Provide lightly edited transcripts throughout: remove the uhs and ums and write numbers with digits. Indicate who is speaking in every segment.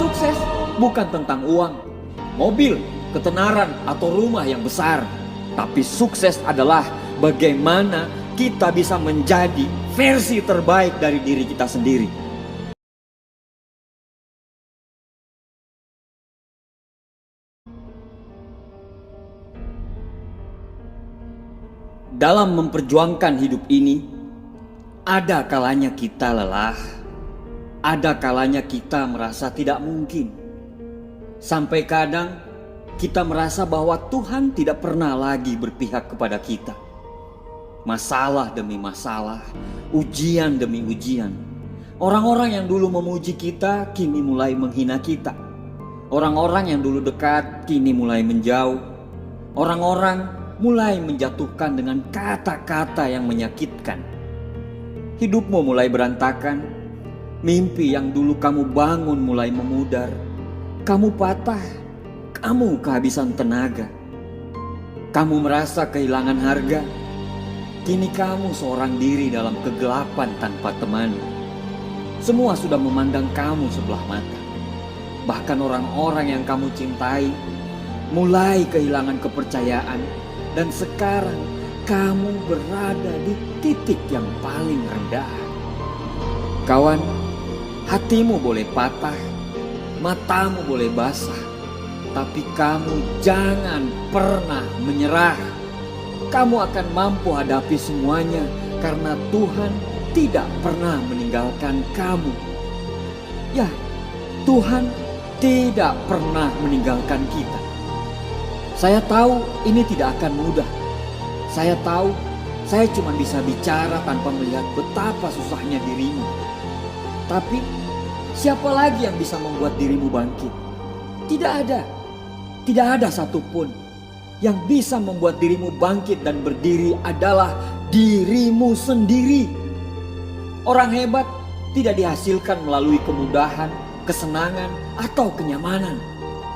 Speaker 1: Sukses bukan tentang uang, mobil, ketenaran, atau rumah yang besar. Tapi sukses adalah bagaimana kita bisa menjadi versi terbaik dari diri kita sendiri. Dalam memperjuangkan hidup ini, ada kalanya kita lelah, ada kalanya kita merasa tidak mungkin. Sampai kadang kita merasa bahwa Tuhan tidak pernah lagi berpihak kepada kita. Masalah demi masalah, ujian demi ujian. Orang-orang yang dulu memuji kita kini mulai menghina kita. Orang-orang yang dulu dekat kini mulai menjauh. Orang-orang mulai menjatuhkan dengan kata-kata yang menyakitkan. Hidupmu mulai berantakan. Mimpi yang dulu kamu bangun mulai memudar. Kamu patah. Kamu kehabisan tenaga. Kamu merasa kehilangan harga. Kini kamu seorang diri dalam kegelapan tanpa teman. Semua sudah memandang kamu sebelah mata. Bahkan orang-orang yang kamu cintai mulai kehilangan kepercayaan. Dan sekarang kamu berada di titik yang paling rendah. Kawan, hatimu boleh patah, matamu boleh basah, tapi kamu jangan pernah menyerah. Kamu akan mampu hadapi semuanya karena Tuhan tidak pernah meninggalkan kamu. Ya, Tuhan tidak pernah meninggalkan kita. Saya tahu ini tidak akan mudah. Saya tahu saya cuma bisa bicara tanpa melihat betapa susahnya dirimu. Tapi siapa lagi yang bisa membuat dirimu bangkit? Tidak ada. Tidak ada satupun. Yang bisa membuat dirimu bangkit dan berdiri adalah dirimu sendiri. Orang hebat tidak dihasilkan melalui kemudahan, kesenangan, atau kenyamanan.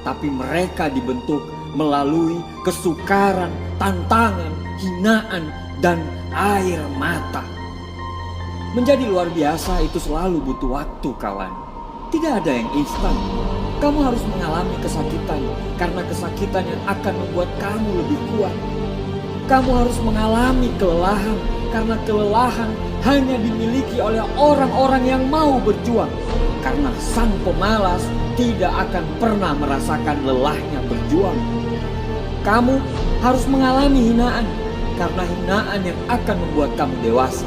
Speaker 1: Tapi mereka dibentuk melalui kesukaran, tantangan, hinaan, dan air mata. Menjadi luar biasa itu selalu butuh waktu, kawan. Tidak ada yang instan. Kamu harus mengalami kesakitan, karena kesakitan yang akan membuat kamu lebih kuat. Kamu harus mengalami kelelahan, karena kelelahan hanya dimiliki oleh orang-orang yang mau berjuang. Karena sang pemalas tidak akan pernah merasakan lelahnya berjuang. Kamu harus mengalami hinaan, karena hinaan yang akan membuat kamu dewasa.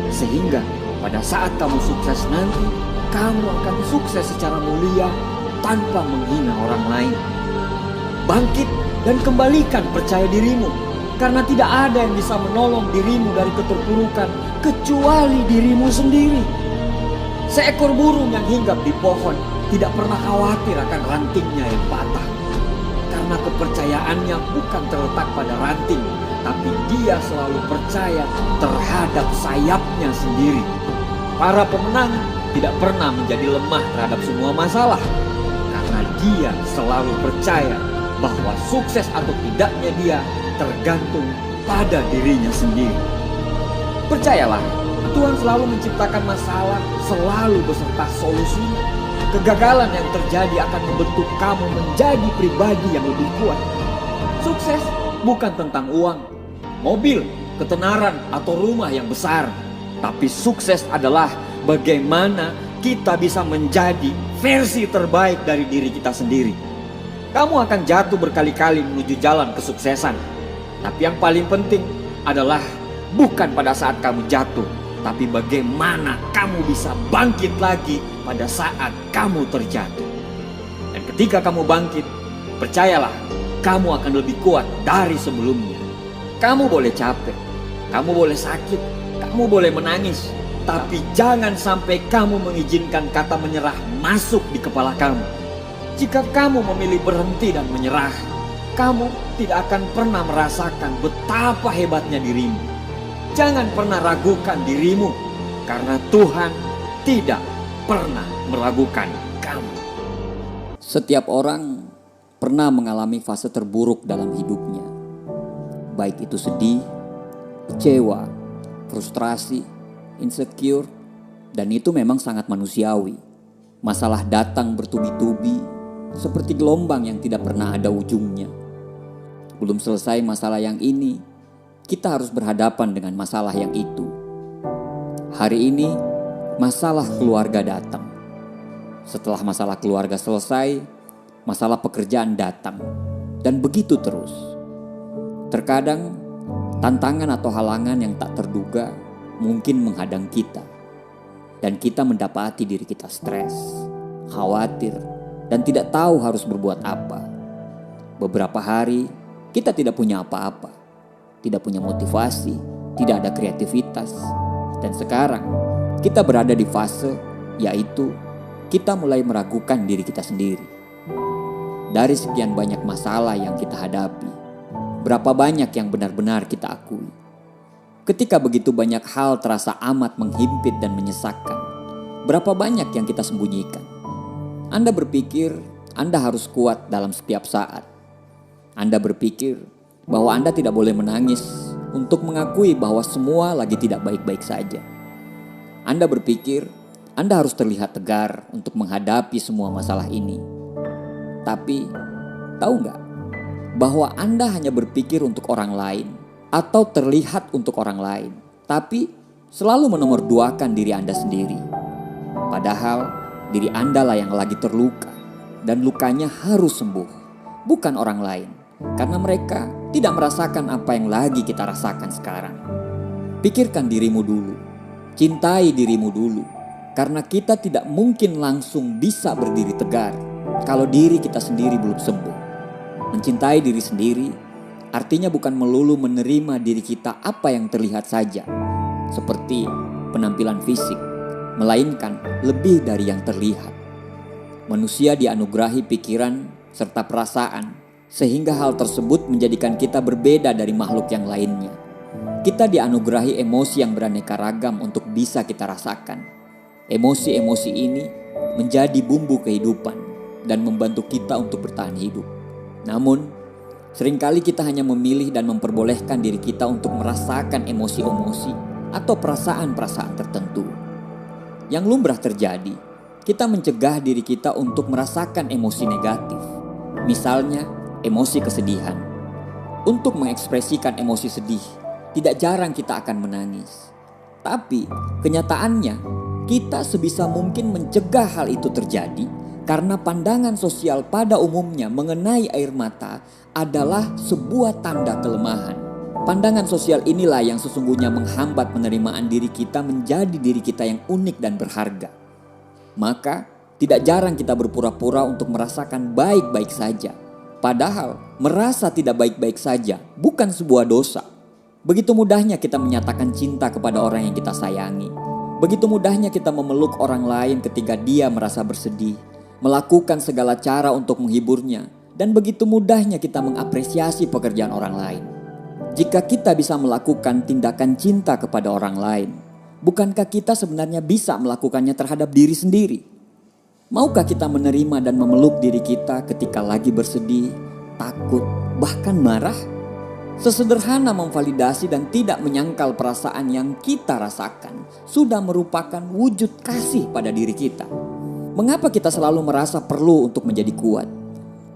Speaker 1: Sehingga pada saat kamu sukses nanti, kamu akan sukses secara mulia tanpa menghina orang lain. Bangkit dan kembalikan percaya dirimu, karena tidak ada yang bisa menolong dirimu dari keterpurukan kecuali dirimu sendiri. Seekor burung yang hinggap di pohon tidak pernah khawatir akan rantingnya yang patah. Karena kepercayaannya bukan terletak pada ranting, tapi dia selalu percaya terhadap sayapnya sendiri. Para pemenang tidak pernah menjadi lemah terhadap semua masalah, karena dia selalu percaya bahwa sukses atau tidaknya dia tergantung pada dirinya sendiri. Percayalah, Tuhan selalu menciptakan masalah, selalu beserta solusinya. Kegagalan yang terjadi akan membentuk kamu menjadi pribadi yang lebih kuat. Sukses bukan tentang uang, mobil, ketenaran, atau rumah yang besar. Tapi sukses adalah bagaimana kita bisa menjadi versi terbaik dari diri kita sendiri. Kamu akan jatuh berkali-kali menuju jalan kesuksesan. Tapi yang paling penting adalah bukan pada saat kamu jatuh, tapi bagaimana kamu bisa bangkit lagi pada saat kamu terjatuh. Dan ketika kamu bangkit, percayalah, kamu akan lebih kuat dari sebelumnya. Kamu boleh capek, kamu boleh sakit, kamu boleh menangis, tapi jangan sampai kamu mengizinkan kata menyerah masuk di kepala kamu. Jika kamu memilih berhenti dan menyerah, kamu tidak akan pernah merasakan betapa hebatnya dirimu. Jangan pernah ragukan dirimu, karena Tuhan tidak pernah meragukan kamu. Setiap orang pernah mengalami fase terburuk dalam hidupnya. Baik itu sedih, kecewa, frustrasi, insecure, dan itu memang sangat manusiawi. Masalah datang bertubi-tubi seperti gelombang yang tidak pernah ada ujungnya. Belum selesai masalah yang ini, kita harus berhadapan dengan masalah yang itu. Hari ini, masalah keluarga datang. Setelah masalah keluarga selesai, masalah pekerjaan datang. Dan begitu terus. Terkadang, tantangan atau halangan yang tak terduga mungkin menghadang kita. Dan kita mendapati diri kita stres, khawatir, dan tidak tahu harus berbuat apa. Beberapa hari, kita tidak punya apa-apa. Tidak punya motivasi, tidak ada kreativitas. Dan sekarang, kita berada di fase, yaitu kita mulai meragukan diri kita sendiri. Dari sekian banyak masalah yang kita hadapi, berapa banyak yang benar-benar kita akui? Ketika begitu banyak hal terasa amat menghimpit dan menyesakkan, berapa banyak yang kita sembunyikan? Anda berpikir Anda harus kuat dalam setiap saat. Anda berpikir bahwa Anda tidak boleh menangis untuk mengakui bahwa semua lagi tidak baik-baik saja. Anda berpikir Anda harus terlihat tegar untuk menghadapi semua masalah ini. Tapi, tahu nggak bahwa Anda hanya berpikir untuk orang lain atau terlihat untuk orang lain, tapi selalu menomorduakan diri Anda sendiri. Padahal diri Anda lah yang lagi terluka dan lukanya harus sembuh, bukan orang lain, karena mereka tidak merasakan apa yang lagi kita rasakan sekarang. Pikirkan dirimu dulu, cintai dirimu dulu, karena kita tidak mungkin langsung bisa berdiri tegar kalau diri kita sendiri belum sembuh. Mencintai diri sendiri artinya bukan melulu menerima diri kita apa yang terlihat saja, seperti penampilan fisik, melainkan lebih dari yang terlihat. Manusia dianugerahi pikiran serta perasaan, sehingga hal tersebut menjadikan kita berbeda dari makhluk yang lainnya. Kita dianugerahi emosi yang beraneka ragam untuk bisa kita rasakan. Emosi-emosi ini menjadi bumbu kehidupan dan membantu kita untuk bertahan hidup. Namun, seringkali kita hanya memilih dan memperbolehkan diri kita untuk merasakan emosi-emosi atau perasaan-perasaan tertentu. Yang lumrah terjadi, kita mencegah diri kita untuk merasakan emosi negatif. Misalnya, emosi kesedihan. Untuk mengekspresikan emosi sedih, tidak jarang kita akan menangis. Tapi, kenyataannya, kita sebisa mungkin mencegah hal itu terjadi karena pandangan sosial pada umumnya mengenai air mata adalah sebuah tanda kelemahan. Pandangan sosial inilah yang sesungguhnya menghambat penerimaan diri kita menjadi diri kita yang unik dan berharga. Maka, tidak jarang kita berpura-pura untuk merasakan baik-baik saja. Padahal, merasa tidak baik-baik saja bukan sebuah dosa. Begitu mudahnya kita menyatakan cinta kepada orang yang kita sayangi. Begitu mudahnya kita memeluk orang lain ketika dia merasa bersedih, melakukan segala cara untuk menghiburnya, dan begitu mudahnya kita mengapresiasi pekerjaan orang lain. Jika kita bisa melakukan tindakan cinta kepada orang lain, bukankah kita sebenarnya bisa melakukannya terhadap diri sendiri? Maukah kita menerima dan memeluk diri kita ketika lagi bersedih, takut, bahkan marah? Sesederhana memvalidasi dan tidak menyangkal perasaan yang kita rasakan sudah merupakan wujud kasih pada diri kita. Mengapa kita selalu merasa perlu untuk menjadi kuat?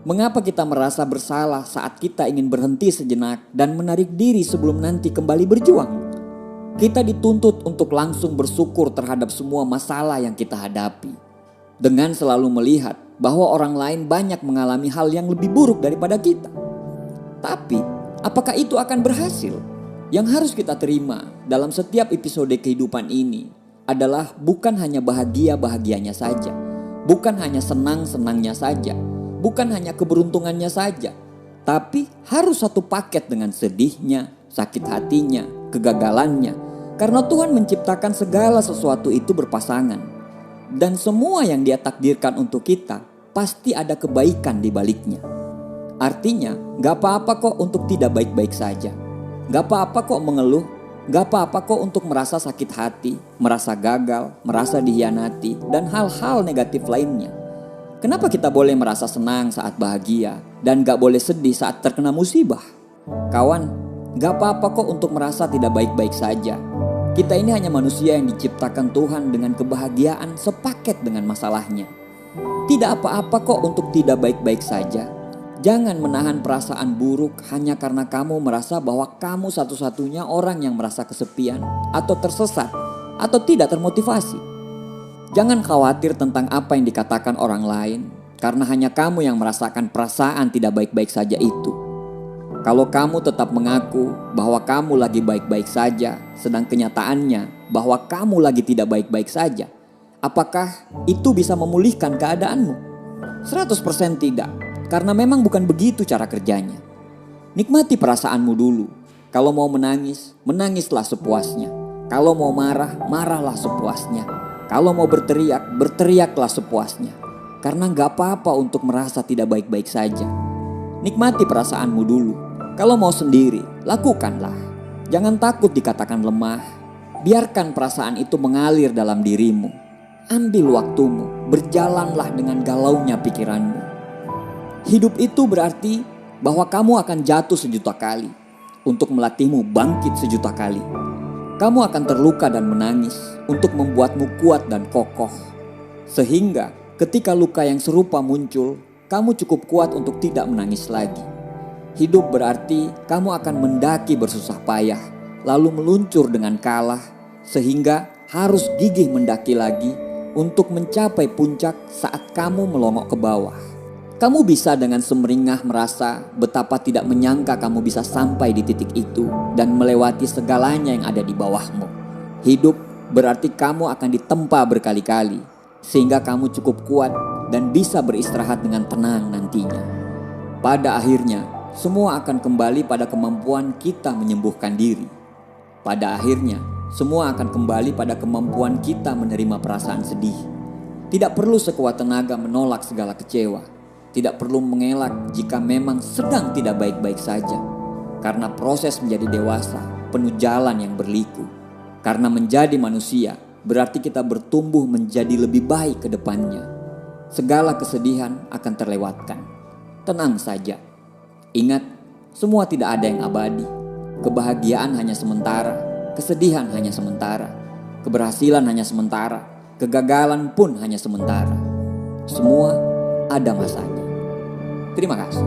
Speaker 1: Mengapa kita merasa bersalah saat kita ingin berhenti sejenak dan menarik diri sebelum nanti kembali berjuang? Kita dituntut untuk langsung bersyukur terhadap semua masalah yang kita hadapi, dengan selalu melihat bahwa orang lain banyak mengalami hal yang lebih buruk daripada kita. Tapi, apakah itu akan berhasil? Yang harus kita terima dalam setiap episode kehidupan ini adalah bukan hanya bahagia-bahagianya saja, bukan hanya senang-senangnya saja, bukan hanya keberuntungannya saja, tapi harus satu paket dengan sedihnya, sakit hatinya, kegagalannya. Karena Tuhan menciptakan segala sesuatu itu berpasangan. Dan semua yang Dia takdirkan untuk kita pasti ada kebaikan di baliknya. Artinya, gak apa-apa kok untuk tidak baik-baik saja. Gak apa-apa kok mengeluh. Gak apa-apa kok untuk merasa sakit hati, merasa gagal, merasa dihianati, dan hal-hal negatif lainnya. Kenapa kita boleh merasa senang saat bahagia dan gak boleh sedih saat terkena musibah? Kawan, gak apa-apa kok untuk merasa tidak baik-baik saja. Kita ini hanya manusia yang diciptakan Tuhan dengan kebahagiaan sepaket dengan masalahnya. Tidak apa-apa kok untuk tidak baik-baik saja. Jangan menahan perasaan buruk hanya karena kamu merasa bahwa kamu satu-satunya orang yang merasa kesepian atau tersesat atau tidak termotivasi. Jangan khawatir tentang apa yang dikatakan orang lain karena hanya kamu yang merasakan perasaan tidak baik-baik saja itu. Kalau kamu tetap mengaku bahwa kamu lagi baik-baik saja, sedang kenyataannya bahwa kamu lagi tidak baik-baik saja, apakah itu bisa memulihkan keadaanmu? 100% tidak, karena memang bukan begitu cara kerjanya. Nikmati perasaanmu dulu. Kalau mau menangis, menangislah sepuasnya. Kalau mau marah, marahlah sepuasnya. Kalau mau berteriak, berteriaklah sepuasnya. Karena gak apa-apa untuk merasa tidak baik-baik saja. Nikmati perasaanmu dulu. Kalau mau sendiri, lakukanlah. Jangan takut dikatakan lemah. Biarkan perasaan itu mengalir dalam dirimu. Ambil waktumu, berjalanlah dengan galaunya pikiranmu. Hidup itu berarti bahwa kamu akan jatuh sejuta kali untuk melatihmu bangkit sejuta kali. Kamu akan terluka dan menangis untuk membuatmu kuat dan kokoh. Sehingga ketika luka yang serupa muncul, kamu cukup kuat untuk tidak menangis lagi. Hidup berarti kamu akan mendaki bersusah payah, lalu meluncur dengan kalah, sehingga harus gigih mendaki lagi untuk mencapai puncak saat kamu melongok ke bawah. Kamu bisa dengan semeringah merasa betapa tidak menyangka kamu bisa sampai di titik itu dan melewati segalanya yang ada di bawahmu. Hidup berarti kamu akan ditempa berkali-kali, sehingga kamu cukup kuat dan bisa beristirahat dengan tenang nantinya. Pada akhirnya, semua akan kembali pada kemampuan kita menyembuhkan diri. Pada akhirnya, semua akan kembali pada kemampuan kita menerima perasaan sedih. Tidak perlu sekuat tenaga menolak segala kecewa. Tidak perlu mengelak jika memang sedang tidak baik-baik saja. Karena proses menjadi dewasa penuh jalan yang berliku. Karena menjadi manusia berarti kita bertumbuh menjadi lebih baik ke depannya. Segala kesedihan akan terlewatkan. Tenang saja. Ingat, semua tidak ada yang abadi. Kebahagiaan hanya sementara, kesedihan hanya sementara, keberhasilan hanya sementara, kegagalan pun hanya sementara. Semua ada masanya. Terima kasih.